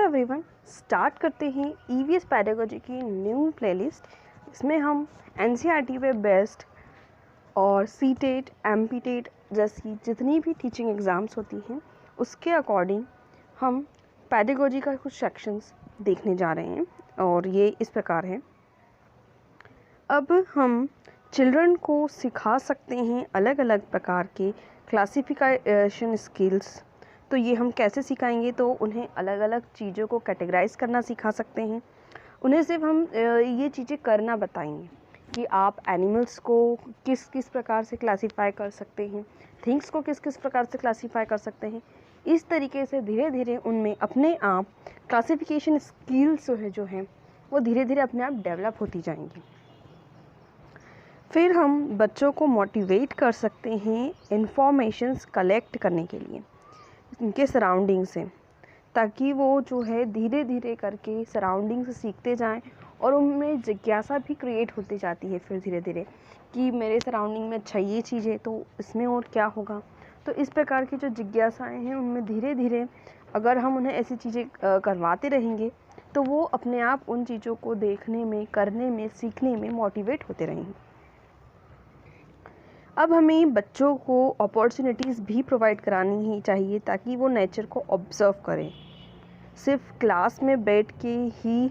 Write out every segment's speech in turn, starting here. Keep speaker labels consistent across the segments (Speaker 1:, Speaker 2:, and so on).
Speaker 1: Everyone, start करते हैं EVS pedagogy की न्यू प्लेलिस्ट। इसमें हम एनसीईआरटी पे बेस्ड और सीटेट, एमपीटेट जैसी जितनी भी टीचिंग एग्ज़ाम्स होती हैं उसके अकॉर्डिंग हम पेडागोजी का कुछ सेक्शंस देखने जा रहे हैं और ये इस प्रकार है। अब हम चिल्ड्रन को सिखा सकते हैं अलग अलग प्रकार के क्लासिफिकेशन स्किल्स। तो ये हम कैसे सिखाएंगे? तो उन्हें अलग अलग चीज़ों को कैटेगराइज करना सिखा सकते हैं। उन्हें सिर्फ हम ये चीज़ें करना बताएंगे कि आप एनिमल्स को किस किस प्रकार से क्लासीफाई कर सकते हैं, थिंग्स को किस किस प्रकार से क्लासीफाई कर सकते हैं। इस तरीके से धीरे धीरे उनमें अपने आप क्लासिफिकेशन स्किल्स जो हैं वो धीरे धीरे अपने आप डेवलप होती जाएंगी। फिर हम बच्चों को मोटिवेट कर सकते हैं इंफॉर्मेशंस कलेक्ट करने के लिए उनके सराउंडिंग से, ताकि वो जो है धीरे धीरे करके सराउंडिंग से सीखते जाएं और उनमें जिज्ञासा भी क्रिएट होती जाती है फिर धीरे धीरे कि मेरे सराउंडिंग में अच्छा ये चीज़ है तो इसमें और क्या होगा। तो इस प्रकार की जो जिज्ञासाएं हैं उनमें धीरे धीरे अगर हम उन्हें ऐसी चीज़ें करवाते रहेंगे तो वो अपने आप उन चीज़ों को देखने में, करने में, सीखने में मोटिवेट होते रहेंगे। अब हमें बच्चों को अपॉर्चुनिटीज़ भी प्रोवाइड करानी ही चाहिए ताकि वो नेचर को ऑब्ज़र्व करें। सिर्फ क्लास में बैठ के ही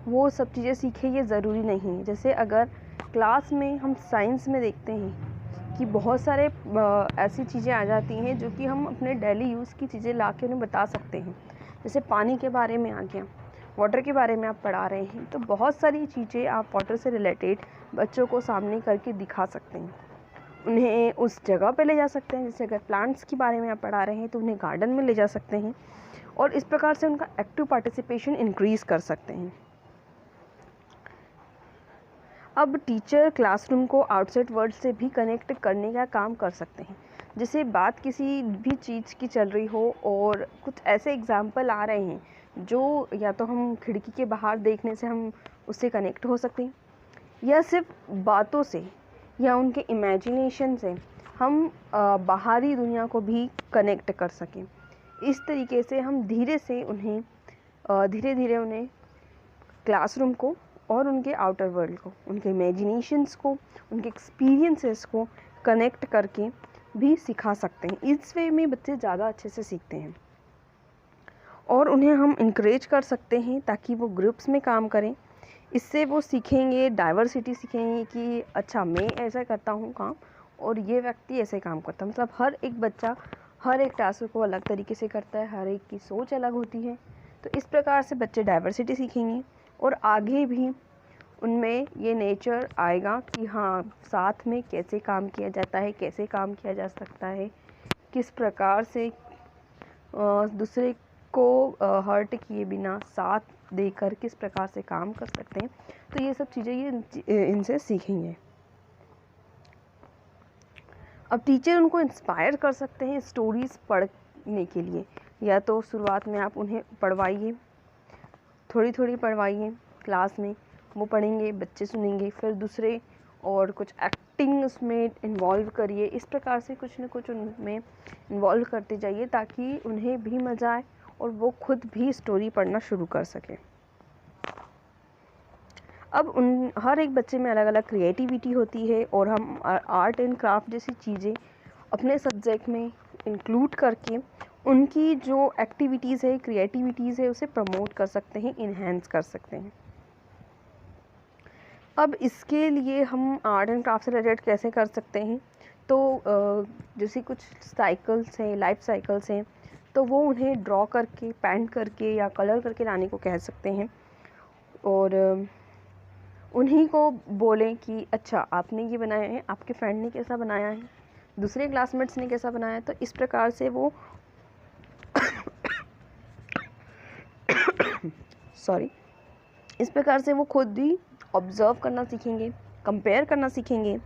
Speaker 1: वो सब चीज़ें सीखें ये ज़रूरी नहीं है। जैसे अगर क्लास में हम साइंस में देखते हैं कि बहुत सारे ऐसी चीज़ें आ जाती हैं जो कि हम अपने डेली यूज़ की चीज़ें ला के उन्हें बता सकते हैं। जैसे पानी के बारे में आ गया, वाटर के बारे में आप पढ़ा रहे हैं तो बहुत सारी चीज़ें आप वाटर से रिलेटेड बच्चों को सामने करके दिखा सकते हैं। उन्हें उस जगह पे ले जा सकते हैं। जैसे अगर प्लांट्स के बारे में आप पढ़ा रहे हैं तो उन्हें गार्डन में ले जा सकते हैं और इस प्रकार से उनका एक्टिव पार्टिसिपेशन इंक्रीज़ कर सकते हैं। अब टीचर क्लासरूम को आउटसाइड वर्ल्ड से भी कनेक्ट करने का काम कर सकते हैं। जैसे बात किसी भी चीज़ की चल रही हो और कुछ ऐसे एग्जाम्पल आ रहे हैं जो या तो हम खिड़की के बाहर देखने से हम उससे कनेक्ट हो सकते हैं या सिर्फ बातों से या उनके इमेजिनेशन से हम बाहरी दुनिया को भी कनेक्ट कर सकें। इस तरीके से हम धीरे धीरे उन्हें क्लासरूम को और उनके आउटर वर्ल्ड को, उनके इमेजिनेशंस को, उनके एक्सपीरियंसेस को कनेक्ट करके भी सिखा सकते हैं। इस वे में बच्चे ज़्यादा अच्छे से सीखते हैं और उन्हें हम इनकरेज कर सकते हैं ताकि वो ग्रुप्स में काम करें। इससे वो सीखेंगे, डाइवर्सिटी सीखेंगे कि अच्छा मैं ऐसा करता हूँ काम और ये व्यक्ति ऐसे काम करता है। मतलब हर एक बच्चा हर एक टास्क को अलग तरीके से करता है, हर एक की सोच अलग होती है। तो इस प्रकार से बच्चे डाइवर्सिटी सीखेंगे और आगे भी उनमें ये नेचर आएगा कि हाँ साथ में कैसे काम किया जाता है, कैसे काम किया जा सकता है, किस प्रकार से दूसरे को हर्ट किए बिना साथ देकर किस प्रकार से काम कर सकते हैं। तो ये सब चीज़ें ये इनसे सीखेंगे। अब टीचर उनको इंस्पायर कर सकते हैं स्टोरीज़ पढ़ने के लिए। या तो शुरुआत में आप उन्हें पढ़वाइए, थोड़ी थोड़ी पढ़वाइए क्लास में, वो पढ़ेंगे, बच्चे सुनेंगे, फिर दूसरे और कुछ एक्टिंग उसमें इन्वॉल्व करिए। इस प्रकार से कुछ न कुछ उनमें इन्वॉल्व करते जाइए ताकि उन्हें भी मज़ा आए और वो खुद भी स्टोरी पढ़ना शुरू कर सकें। अब हर एक बच्चे में अलग अलग क्रिएटिविटी होती है और हम आर्ट एंड क्राफ्ट जैसी चीज़ें अपने सब्जेक्ट में इंक्लूड करके उनकी जो एक्टिविटीज़ है, क्रिएटिविटीज़ है, उसे प्रमोट कर सकते हैं, इन्हेंस कर सकते हैं। अब इसके लिए हम आर्ट एंड क्राफ्ट से रिलेटेड कैसे कर सकते हैं? तो जैसे कुछ साइकिल्स हैं, लाइफ साइकिल्स हैं, तो वो उन्हें ड्रॉ करके, पेंट करके या कलर करके लाने को कह सकते हैं और उन्हीं को बोलें कि अच्छा आपने ये बनाया है, आपके फ्रेंड ने कैसा बनाया है, दूसरे क्लासमेट्स ने कैसा बनाया है। तो इस प्रकार से वो इस प्रकार से वो खुद भी ऑब्ज़र्व करना सीखेंगे, कंपेयर करना सीखेंगे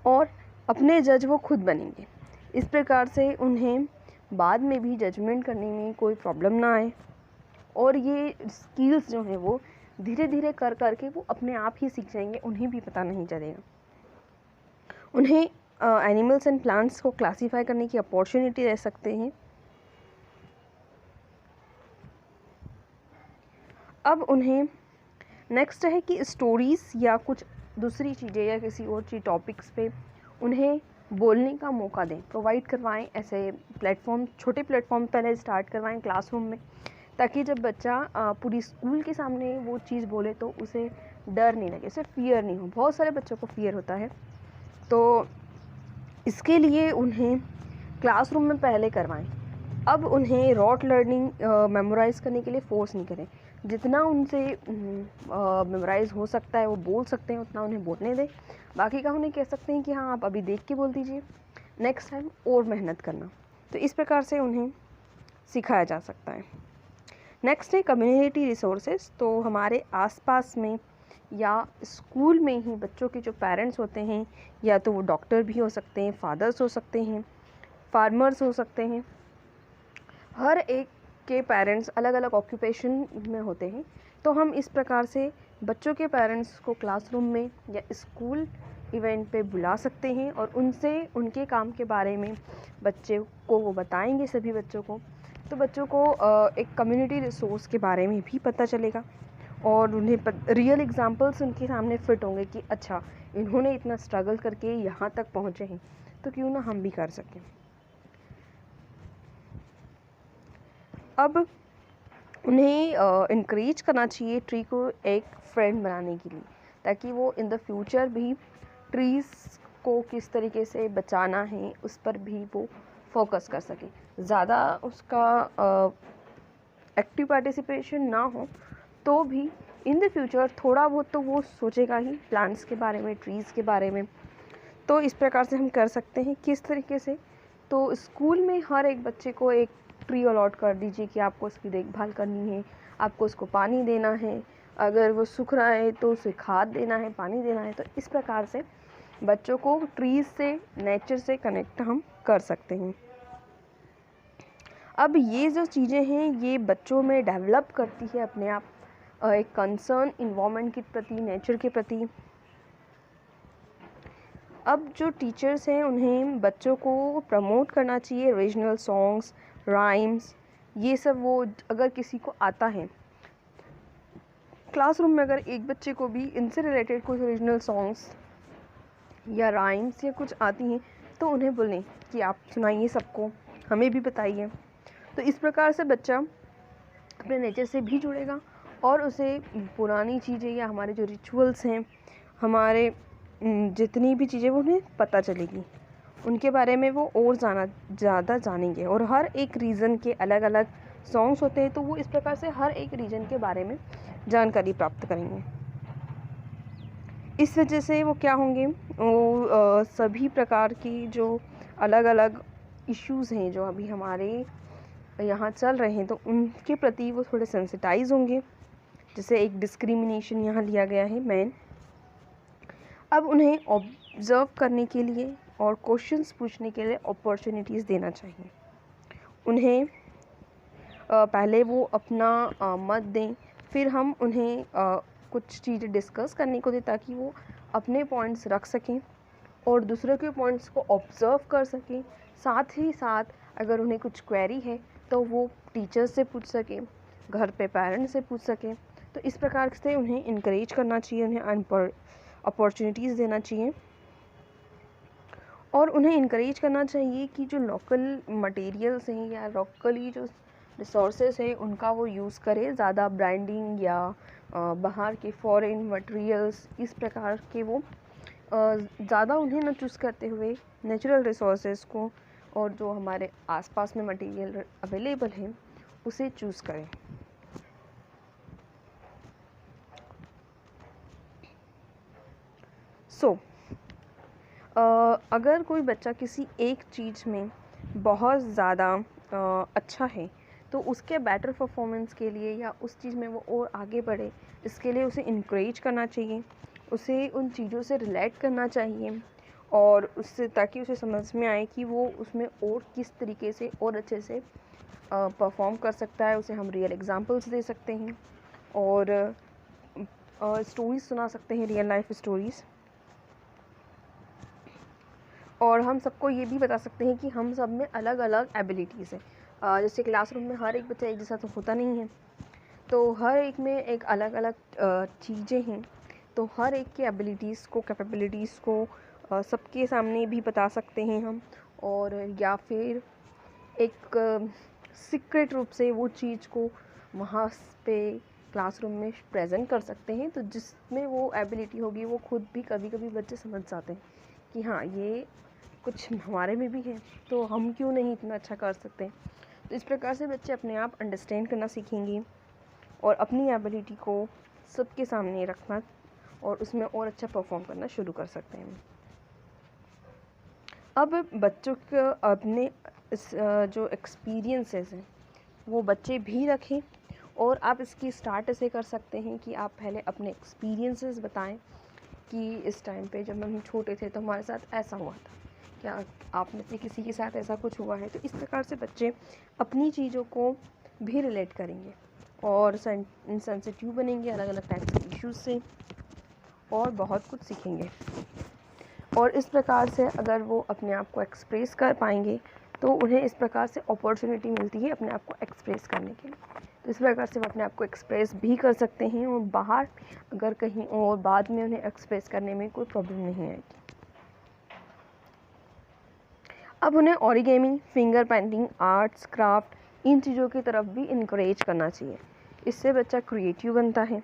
Speaker 1: और अपने जज वो खुद बनेंगे। इस प्रकार से उन्हें बाद में भी जजमेंट करने में कोई प्रॉब्लम ना आए और ये स्किल्स जो हैं वो धीरे धीरे कर करके वो अपने आप ही सीख जाएंगे, उन्हें भी पता नहीं चलेगा। उन्हें एनिमल्स एंड प्लांट्स को क्लासीफाई करने की अपॉर्चुनिटी दे सकते हैं अब उन्हें नेक्स्ट है कि स्टोरीज़ या कुछ दूसरी चीज़ें या किसी और चीज़ टॉपिक्स पे उन्हें बोलने का मौका दें, प्रोवाइड करवाएं। ऐसे प्लेटफॉर्म, छोटे प्लेटफॉर्म पहले स्टार्ट करवाएं क्लासरूम में, ताकि जब बच्चा पूरी स्कूल के सामने वो चीज़ बोले तो उसे डर नहीं लगे, उसे फियर नहीं हो। बहुत सारे बच्चों को फियर होता है, तो इसके लिए उन्हें क्लासरूम में पहले करवाएं। अब उन्हें रॉट लर्निंग मेमोराइज़ करने के लिए फोर्स नहीं करें। जितना उनसे मेमोराइज़ हो सकता है वो बोल सकते हैं, उतना उन्हें बोलने दें। बाकी का उन्हें कह सकते हैं कि हाँ आप अभी देख के बोल दीजिए, नेक्स्ट टाइम और मेहनत करना। तो इस प्रकार से उन्हें सिखाया जा सकता है। नेक्स्ट है कम्युनिटी रिसोर्सेज। तो हमारे आसपास में या स्कूल में ही बच्चों के जो पेरेंट्स होते हैं, या तो वो डॉक्टर भी हो सकते हैं, फादर्स हो सकते हैं, फार्मर्स हो सकते हैं, हर एक के पेरेंट्स अलग अलग ऑक्यूपेशन में होते हैं। तो हम इस प्रकार से बच्चों के पेरेंट्स को क्लासरूम में या स्कूल इवेंट पे बुला सकते हैं और उनसे उनके काम के बारे में बच्चे को वो बताएंगे, सभी बच्चों को। तो बच्चों को एक कम्युनिटी रिसोर्स के बारे में भी पता चलेगा और उन्हें रियल एग्जांपल्स उनके सामने फिट होंगे कि अच्छा इन्होंने इतना स्ट्रगल करके यहाँ तक पहुँचे हैं, तो क्यों ना हम भी कर सकें। अब उन्हें इनक्रेज करना चाहिए ट्री को एक फ्रेंड बनाने के लिए, ताकि वो इन द फ्यूचर भी ट्रीज़ को किस तरीके से बचाना है उस पर भी वो फोकस कर सके। ज़्यादा उसका एक्टिव पार्टिसिपेशन ना हो तो भी इन द फ्यूचर थोड़ा बहुत तो वो सोचेगा ही प्लांट्स के बारे में, ट्रीज़ के बारे में। तो इस प्रकार से हम कर सकते हैं। किस तरीके से? तो स्कूल में हर एक बच्चे को एक ट्री अलॉट कर दीजिए कि आपको उसकी देखभाल करनी है, आपको उसको पानी देना है, अगर वो सूख रहा है तो उसे खाद देना है, पानी देना है। तो इस प्रकार से बच्चों को ट्रीज़ से, नेचर से कनेक्ट हम कर सकते हैं। अब ये जो चीज़ें हैं ये बच्चों में डेवलप करती है अपने आप एक कंसर्न इन्वायरमेंट के प्रति, नेचर के प्रति। अब जो टीचर्स हैं उन्हें बच्चों को प्रमोट करना चाहिए रीजनल सॉन्ग्स, राइम्स, ये सब। वो अगर किसी को आता है क्लासरूम में, अगर एक बच्चे को भी इनसे रिलेटेड कुछ रीजनल सॉन्ग्स या राइम्स या कुछ आती हैं तो उन्हें बोलें कि आप सुनाइए सबको, हमें भी बताइए। तो इस प्रकार से बच्चा अपने नेचर से भी जुड़ेगा और उसे पुरानी चीज़ें या हमारे जो रिचुअल्स हैं, हमारे जितनी भी चीज़ें वो उन्हें पता चलेगी, उनके बारे में वो और ज़्यादा जानेंगे। और हर एक रीजन के अलग अलग सॉन्ग्स होते हैं, तो वो इस प्रकार से हर एक रीजन के बारे में जानकारी प्राप्त करेंगे। इस वजह से वो क्या होंगे, वो सभी प्रकार की जो अलग अलग इश्यूज़ हैं जो अभी हमारे यहाँ चल रहे हैं, तो उनके प्रति वो थोड़े सेंसिटाइज होंगे। जैसे एक डिस्क्रिमिनेशन यहाँ लिया गया है मेन। अब उन्हें ऑब्ज़र्व करने के लिए और क्वेश्चंस पूछने के लिए अपॉर्चुनिटीज़ देना चाहिए। उन्हें पहले वो अपना मत दें, फिर हम उन्हें कुछ चीज़ें डिस्कस करने को दें, ताकि वो अपने पॉइंट्स रख सकें और दूसरों के पॉइंट्स को ऑब्ज़र्व कर सकें। साथ ही साथ अगर उन्हें कुछ क्वेरी है तो वो टीचर्स से पूछ सकें, घर पे पेरेंट्स से पूछ सकें। तो इस प्रकार से उन्हें इनकरेज करना चाहिए, उन्हें अपॉर्चुनिटीज़ देना चाहिए और उन्हें इनकरेज करना चाहिए कि जो लोकल मटेरियल्स हैं या लोकली जो रिसोर्सेज हैं उनका वो यूज़ करे। ज़्यादा ब्रांडिंग या बाहर के फॉरेन मटेरियल्स इस प्रकार के वो ज़्यादा उन्हें न चूज़ करते हुए नेचुरल रिसोर्सेज को और जो हमारे आसपास में मटेरियल अवेलेबल हैं उसे चूज़ करें। अगर कोई बच्चा किसी एक चीज़ में बहुत ज़्यादा अच्छा है तो उसके बेटर परफॉर्मेंस के लिए या उस चीज़ में वो और आगे बढ़े, इसके लिए उसे इनकरेज करना चाहिए, उसे उन चीज़ों से रिलेट करना चाहिए और उससे, ताकि उसे समझ में आए कि वो उसमें और किस तरीके से और अच्छे से परफॉर्म कर सकता है। उसे हम रियल एग्जांपल्स दे सकते हैं और स्टोरीज़ सुना सकते हैं, रियल लाइफ स्टोरीज़। और हम सबको ये भी बता सकते हैं कि हम सब में अलग अलग एबिलिटीज़ हैं। जैसे क्लासरूम में हर एक बच्चा एक जैसा तो होता नहीं है, तो हर एक में एक अलग अलग चीज़ें हैं। तो हर एक की एबिलिटीज़ को, कैपेबिलिटीज़ को सबके सामने भी बता सकते हैं हम, और या फिर एक सीक्रेट रूप से वो चीज़ को वहाँ पे क्लासरूम में प्रेजेंट कर सकते हैं। तो जिसमें वो एबिलिटी होगी वो खुद भी कभी कभी बच्चे समझ जाते हैं कि हाँ, ये कुछ हमारे में भी है, तो हम क्यों नहीं इतना अच्छा कर सकते। तो इस प्रकार से बच्चे अपने आप अंडरस्टैंड करना सीखेंगे और अपनी एबिलिटी को सबके सामने रखना और उसमें और अच्छा परफॉर्म करना शुरू कर सकते हैं। अब बच्चों के अपने जो एक्सपीरियंसेस हैं वो बच्चे भी रखें, और आप इसकी स्टार्ट ऐसे कर सकते हैं कि आप पहले अपने एक्सपीरियंसेस बताएं कि इस टाइम पे जब हम छोटे थे तो हमारे साथ ऐसा हुआ था, क्या आप में से किसी के साथ ऐसा कुछ हुआ है। तो इस प्रकार से बच्चे अपनी चीज़ों को भी रिलेट करेंगे और सेंसिटिव बनेंगे अलग अलग टाइप्स के इश्यूज़ से, और बहुत कुछ सीखेंगे। और इस प्रकार से अगर वो अपने आप को एक्सप्रेस कर पाएंगे तो उन्हें इस प्रकार से अपॉर्चुनिटी मिलती है अपने आप को एक्सप्रेस करने के लिए। तो इस प्रकार से वो अपने आप को एक्सप्रेस भी कर सकते हैं, और बाहर अगर कहीं और बाद में उन्हें एक्सप्रेस करने में कोई प्रॉब्लम नहीं आएगी। अब उन्हें origami, finger painting, arts, craft, इन चीज़ों की तरफ भी इनकरेज करना चाहिए। इससे बच्चा क्रिएटिव बनता है।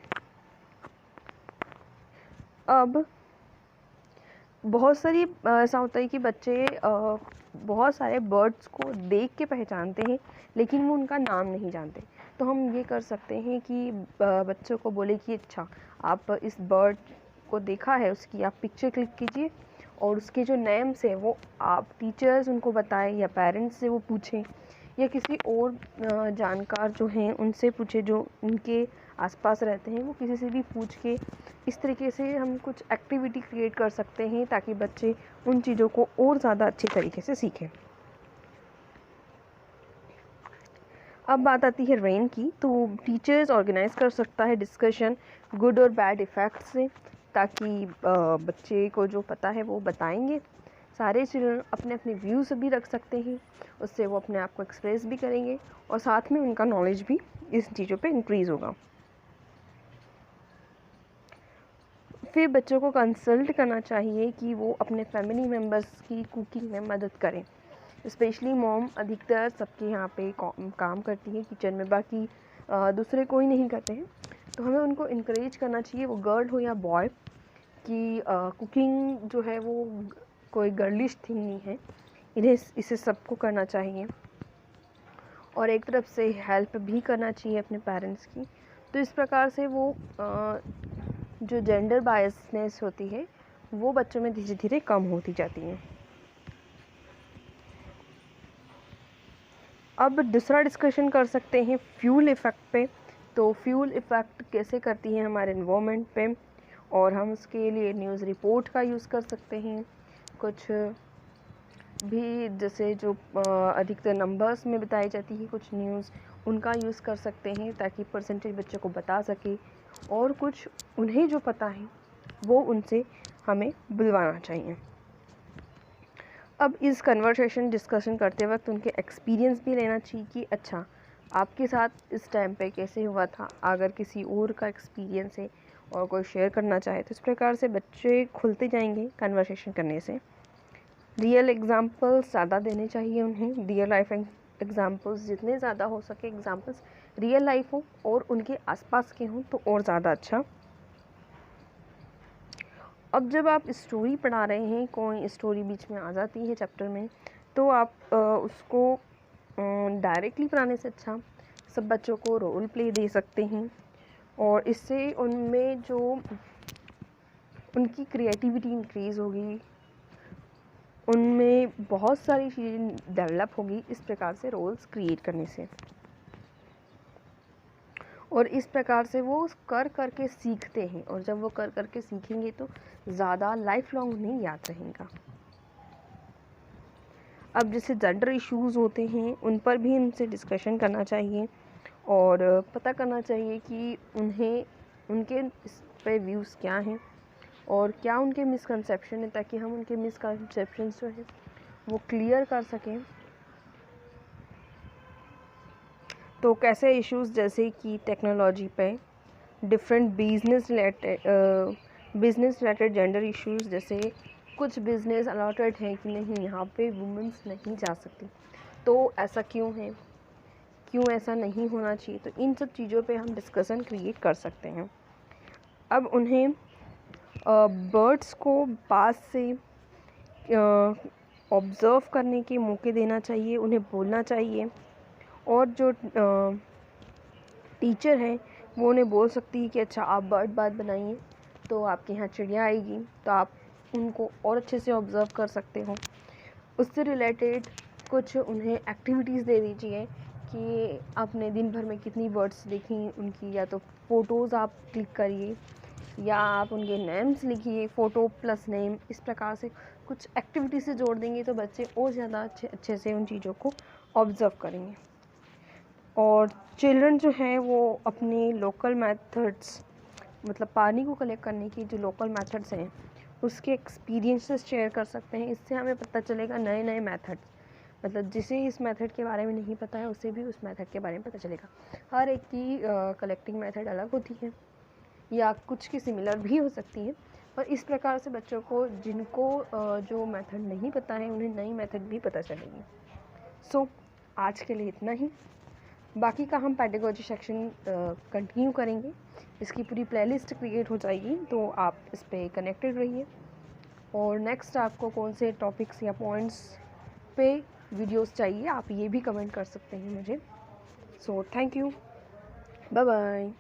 Speaker 1: अब बहुत सारी ऐसा होता है कि बच्चे बहुत सारे बर्ड्स को देख के पहचानते हैं लेकिन वो उनका नाम नहीं जानते। तो हम ये कर सकते हैं कि बच्चों को बोले कि अच्छा, आप इस बर्ड को देखा है, उसकी आप पिक्चर क्लिक कीजिए और उसके जो नेम्स है वो आप टीचर्स उनको बताएं या पेरेंट्स से वो पूछें, या किसी और जानकार जो हैं उनसे पूछे, जो उनके आसपास रहते हैं, वो किसी से भी पूछ के इस तरीके से हम कुछ एक्टिविटी क्रिएट कर सकते हैं ताकि बच्चे उन चीज़ों को और ज़्यादा अच्छी तरीके से सीखें। अब बात आती है रेन की। तो टीचर्स ऑर्गेनाइज कर सकता है डिस्कशन गुड और बैड इफ़ेक्ट्स से, ताकि बच्चे को जो पता है वो बताएंगे। सारे चिल्ड्रन अपने अपने व्यूज़ भी रख सकते हैं, उससे वो अपने आप को एक्सप्रेस भी करेंगे और साथ में उनका नॉलेज भी इस चीज़ों पे इंक्रीज़ होगा। फिर बच्चों को कंसल्ट करना चाहिए कि वो अपने फैमिली मेम्बर्स की कुकिंग में मदद करें। स्पेशली मॉम अधिकतर सबके यहाँ पे काम करती है किचन में, बाकी दूसरे कोई नहीं करते हैं। तो हमें उनको इनकरेज करना चाहिए, वो गर्ल हो या बॉय, कि कुकिंग जो है वो कोई गर्लिश थिंग नहीं है, इसे सबको करना चाहिए। और एक तरफ से हेल्प भी करना चाहिए अपने पेरेंट्स की। तो इस प्रकार से वो जो जेंडर बायसनेस होती है वो बच्चों में धीरे धीरे कम होती जाती है। अब दूसरा डिस्कशन कर सकते हैं फ्यूल इफ़ेक्ट पे। तो फ्यूल इफ़ेक्ट कैसे करती है हमारे एनवायरनमेंट पे, और हम उसके लिए न्यूज़ रिपोर्ट का यूज़ कर सकते हैं। कुछ भी जैसे जो अधिकतर नंबर्स में बताई जाती है कुछ न्यूज़, उनका यूज़ कर सकते हैं ताकि परसेंटेज बच्चों को बता सके, और कुछ उन्हें जो पता है वो उनसे हमें बुलवाना चाहिए। अब इस कन्वर्सेशन डिस्कशन करते वक्त उनके एक्सपीरियंस भी लेना चाहिए कि अच्छा, आपके साथ इस टाइम पे कैसे हुआ था, अगर किसी और का एक्सपीरियंस है और कोई शेयर करना चाहे। तो इस प्रकार से बच्चे खुलते जाएंगे कन्वर्सेशन करने से। रियल एग्ज़ाम्पल्स ज़्यादा देने चाहिए उन्हें, रियल लाइफ एग्ज़ाम्पल्स, जितने ज़्यादा हो सके एग्ज़ाम्पल्स रियल लाइफ हो और उनके आसपास के हों तो और ज़्यादा अच्छा। अब जब आप स्टोरी पढ़ा रहे हैं, कोई स्टोरी बीच में आ जाती है चैप्टर में, तो आप उसको डायरेक्टली पढ़ाने से अच्छा सब बच्चों को रोल प्ले दे सकते हैं, और इससे उनमें जो उनकी क्रिएटिविटी इंक्रीज़ होगी, उनमें बहुत सारी चीज़ें डेवलप होगी इस प्रकार से रोल्स क्रिएट करने से। और इस प्रकार से वो कर कर के सीखते हैं, और जब वो कर कर के सीखेंगे तो ज़्यादा लाइफ लॉन्ग उन्हें याद रहेगा। अब जैसे जेंडर इश्यूज़ होते हैं उन पर भी इनसे डिस्कशन करना चाहिए, और पता करना चाहिए कि उन्हें उनके इस पे व्यूज़ क्या हैं और क्या उनके मिसकंसेप्शन है, ताकि हम उनके मिसकंसेप्शंस जो हैं वो क्लियर कर सकें। तो कैसे इश्यूज़ जैसे कि टेक्नोलॉजी पे, different business related gender issues, जैसे कुछ बिज़नेस अलॉटेड है कि नहीं यहाँ पे वुमेंस नहीं जा सकती, तो ऐसा क्यों है, क्यों ऐसा नहीं होना चाहिए, तो इन सब चीज़ों पे हम डिस्कशन क्रिएट कर सकते हैं। अब उन्हें बर्ड्स को पास से ऑब्ज़र्व करने के मौके देना चाहिए, उन्हें बोलना चाहिए, और जो टीचर है वो उन्हें बोल सकती है कि अच्छा आप बर्ड बात बनाइए, तो आपके यहाँ चिड़िया आएगी, तो आप उनको और अच्छे से ऑब्ज़र्व कर सकते हो। उससे रिलेटेड कुछ उन्हें एक्टिविटीज़ दे दीजिए कि आपने दिन भर में कितनी बर्ड्स देखी उनकी, या तो फ़ोटोज़ आप क्लिक करिए या आप उनके नेम्स लिखिए, फ़ोटो प्लस नेम, इस प्रकार से कुछ एक्टिविटी से जोड़ देंगे तो बच्चे और ज़्यादा अच्छे से उन चीज़ों को ऑब्ज़र्व करेंगे। और चिल्ड्रन जो हैं वो अपने लोकल मेथड्स, मतलब पानी को कलेक्ट करने की जो लोकल मेथड्स हैं उसके एक्सपीरियंसेस शेयर कर सकते हैं। इससे हमें पता चलेगा नए नए मेथड्स, मतलब जिसे इस मेथड के बारे में नहीं पता है उसे भी उस मेथड के बारे में पता चलेगा। हर एक की कलेक्टिंग मेथड अलग होती है या कुछ की सिमिलर भी हो सकती है, पर इस प्रकार से बच्चों को जिनको जो मेथड नहीं पता है उन्हें नई मेथड भी पता चलेगी। सो आज के लिए इतना ही, बाकी का हम पेडागोजी सेक्शन कंटिन्यू करेंगे। इसकी पूरी प्लेलिस्ट क्रिएट हो जाएगी, तो आप इस पे कनेक्टेड रहिए। और नेक्स्ट आपको कौन से टॉपिक्स या पॉइंट्स पे वीडियोस चाहिए आप ये भी कमेंट कर सकते हैं मुझे। So thank you, bye bye.